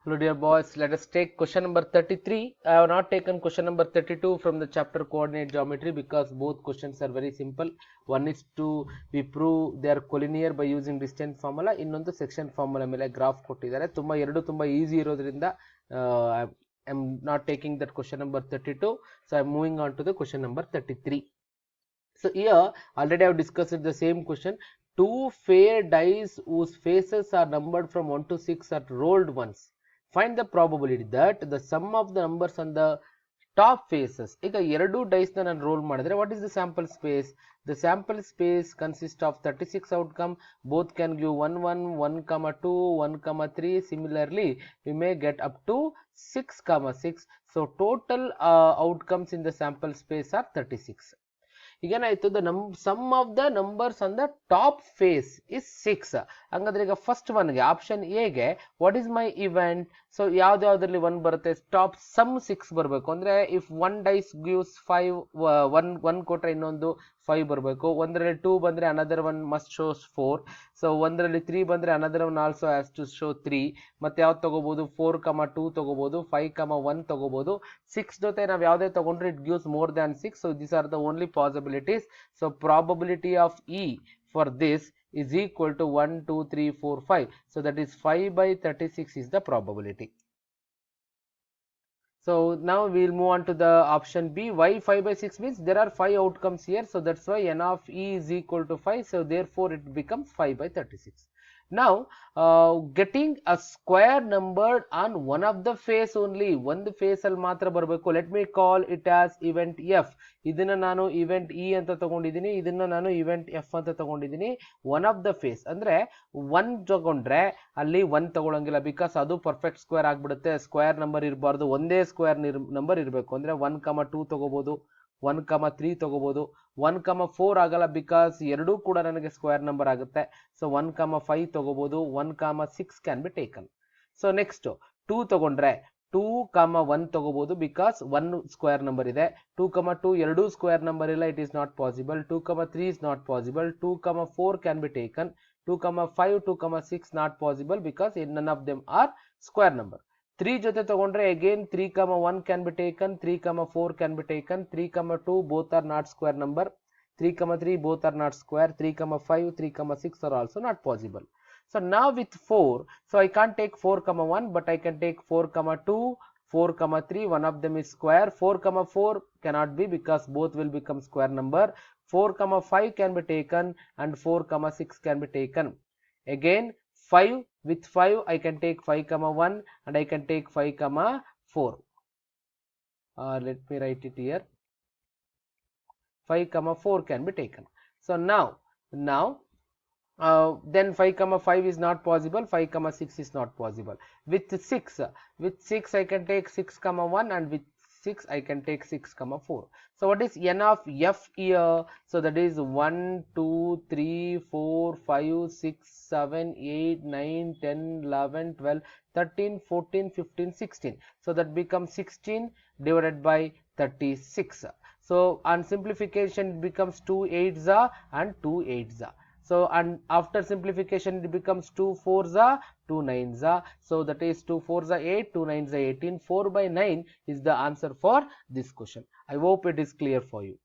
Hello dear boys, let us take question number 33. I have not taken question number 32 from the chapter coordinate geometry because both questions are very simple. One is to we prove they are collinear by using distance formula. ಇನ್ನೊಂದು section formula ಮೇಲೆ graph ಕೊಟ್ಟಿದ್ದಾರೆ. ತುಂಬಾ easy ಇರೋದ್ರಿಂದ I am not taking that question number 32. So I am moving on to the question number 33. So here already I have discussed the same question. Two fair dice whose faces are numbered from 1 to 6 are rolled once. Find the probability that the sum of the numbers on the top faces. ಈಗ ಎರಡು dies ನಾನು roll ಮಾಡಿದ್ರೆ what is the sample space? The sample space consists of 36 outcome. Both can give 1 1 1 2 1 3. Similarly we may get up to 6 6. So total outcomes in the sample space are 36. ಈಗೇನಾಯ್ತು the sum of the numbers on the top face is 6. ಹಂಗಾದ್ರೆ ಈಗ first ಒನ್ಗೆ option ಎಗೆ what is my event? So ಯಾವ್ದ್ಯಾವ್ದ್ರಲ್ಲಿ 1 ಬರುತ್ತೆ? Top some 6 ಬರಬೇಕು. ಅಂದ್ರೆ if one dies gives 5 1 ಕೊಟ್ರೆ ಇನ್ನೊಂದು 5 ಬರಬೇಕು. ಒಂದರಲ್ಲಿ 2 ಬಂದ್ರೆ another one must shows 4. So ಒಂದರಲ್ಲಿ 3 ಬಂದ್ರೆ another one also has to show 3. ಮತ್ತೆ ಯಾವ್ದು ತಗೋಬಹುದು? 4 2 ತಗೋಬಹುದು, 5 1 ತಗೋಬಹುದು. 6 ಜೊತೆ ನಾವು ಯಾವ್ದೇ ತಗೊಂಡ್ರೆ it gives more than 6. So these are the only possibilities. So probability of E for this is equal to 1 2 3 4 5. So that is 5 by 36 is the probability. So now we will move on to the option B. Why 5 by 6 means there are 5 outcomes here. So that's why n of E is equal to 5. So therefore it becomes 5 by 36. Now getting a square number on one of the face only. ಒಂದು face ಅಲ್ಲಿ ಮಾತ್ರ ಬರಬೇಕು. Let me call it as event F. ಇದನ್ನ ನಾನು event E ಅಂತ ತಗೊಂಡಿದ್ದೀನಿ, ಇದನ್ನ ನಾನು ಇವೆಂಟ್ ಎಫ್ ಅಂತ ತಗೊಂಡಿದ್ದೀನಿ. ಒನ್ ಆಫ್ ದ ಫೇಸ್ ಅಂದ್ರೆ 1 ತಗೊಂಡ್ರೆ ಅಲ್ಲಿ 1 ತಗೊಳಂಗಿಲ್ಲ, ಬಿಕಾಸ್ ಅದು ಪರ್ಫೆಕ್ಟ್ ಸ್ಕ್ವೇರ್ ಆಗ್ಬಿಡುತ್ತೆ. ಸ್ಕ್ವೇರ್ ನಂಬರ್ ಇರಬಾರ್ದು, ಒಂದೇ ಸ್ಕ್ವೇರ್ ನಂಬರ್ ಇರಬೇಕು. ಅಂದ್ರೆ 1 2 ತಗೋಬಹುದು, 1 3 ತಗೋಬಹುದು. 1 4 ಆಗಲ್ಲ, ಬಿಕಾಸ್ ಎರಡೂ ಕೂಡ ನನಗೆ ಸ್ಕ್ವೇರ್ ನಂಬರ್ ಆಗುತ್ತೆ. ಸೊ 1 5 ತಗೋಬಹುದು, 1 6 can be taken. So next 2 ತಗೊಂಡ್ರೆ 2 1 ತಗೋಬಹುದು, ಬಿಕಾಸ್ 1 ಸ್ಕ್ವೇರ್ ನಂಬರ್ ಇದೆ. 2 2 ಎರಡೂ ಸ್ಕ್ವೇರ್ ನಂಬರ್ ಇಲ್ಲ, it is not possible. 2 3 is not possible. 2 4 can be taken. 2 5 2 6 not possible, because none of them are square number. 3 ಜೊತೆ ತಗೊಂಡ್ರೆ again 3 1 can be taken, 3 4 can be taken, 3 2 both are not square number, 3 3 both are not square, 3 5 3 6 are also not possible. So now with 4, so I can't take 4 1, but I can take 4 2, 4 3, one of them is square. 4 4 cannot be, because both will become square number. 4 5 can be taken and 4 6 can be taken. Again 5, with 5 I can take 5 1 and I can take 5 4. Let me write it here. 5 4 can be taken. So now then 5 5 is not possible, 5 6 is not possible. With 6 I can take 6 1 and with 6 I can take 6 4. So what is n of f here? So that is 1 2 3 4 5 6 7 8 9 10 11 12 13 14 15 16. So that becomes 16 divided by 36. So on simplification it becomes 2 8s and 2 8s. So and after simplification it becomes 2 4s, 2 9s. So that is 2 4s 8, 2 9s 18. 4 by 9 is the answer for this question. I hope it is clear for you.